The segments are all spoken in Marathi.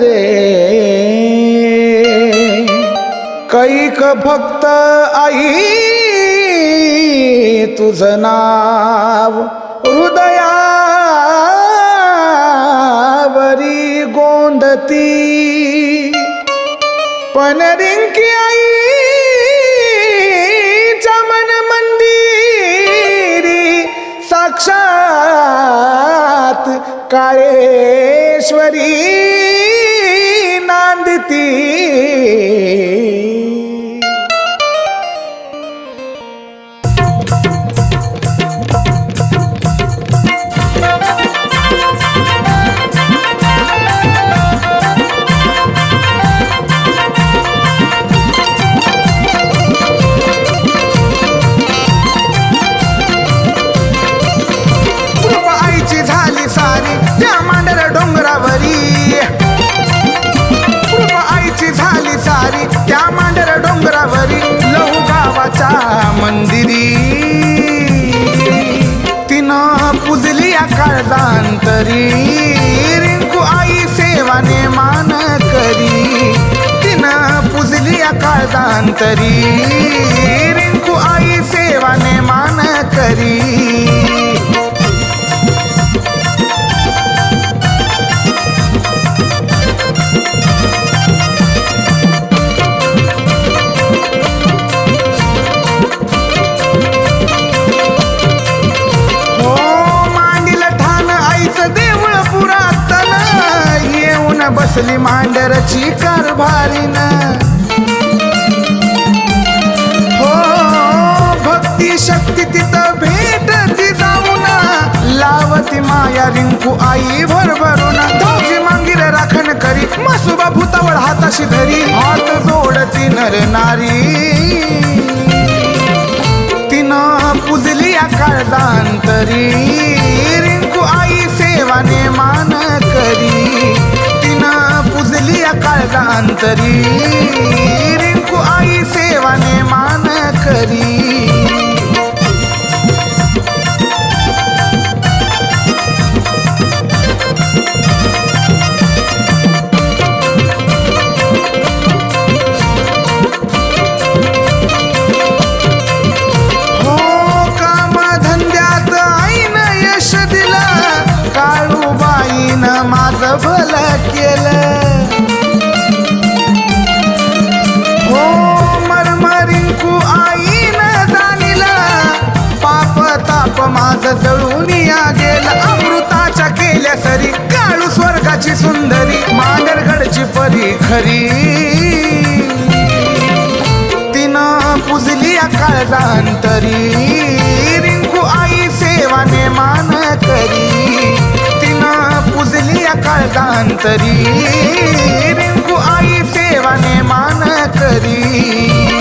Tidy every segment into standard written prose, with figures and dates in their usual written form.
रे कैक भक्त आई तुझं नाव हृदयावरी गोंधती पण रिंकी आईच्या मन मंदिरी साक्षात काळेश्वरी नांदती मंदिरी तिनं पुजली काळजांतरी रिंकू आई सेवाने मान करी तिनं पुजली काळजांतरी रिंकू आई सेवाने मान करी बसली मांडरची कारभारीन हो भक्ती शक्ती तिथं भेटती जाऊन लावती माया रिंकू आई भरभरून धावजी मांगीर राखण करी मासुबा भूतावर हाताशी धरी हात जोडती नर नारी तिनं पुजली काळजांतरी रिंकू आई सेवाने मान करी पुजली काळजांतरी रिंकू आई सेवाने मान करी हो कामधंद्यात आईनं यश दिलं काळूबाईनं माझं भलं केलं माझं जळून या गेलं अमृताच्या केल्या सरी काळू स्वर्गाची सुंदरी मांडरगडची परी खरी तिनं पुजली काळजांतरी रिंकू आई सेवाने मान करी तिनं पुजली काळजांतरी रिंकू आई सेवाने मान करी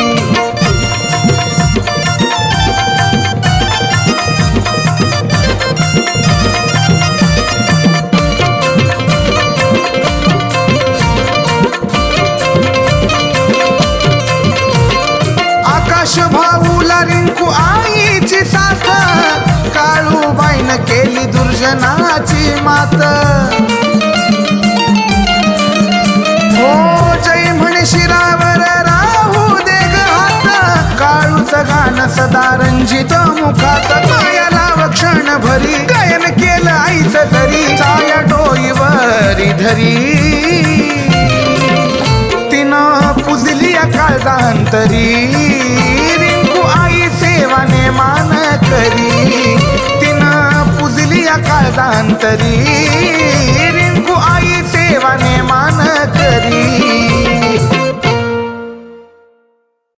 भाऊला रिंकू आईची साथ काळूबाईनं केली दुर्जनाची मात हो जय म्हणे शिरावर राहू दे ग हात काळूचं गाणं सदा रंजित मुखात मायाला क्षण भरी गायन केलं आईचं तरी चाया डोईवरी धरी तिनं पुजली काळजांतरी सेवाने मान करी तिनं पुजली काळजांतरी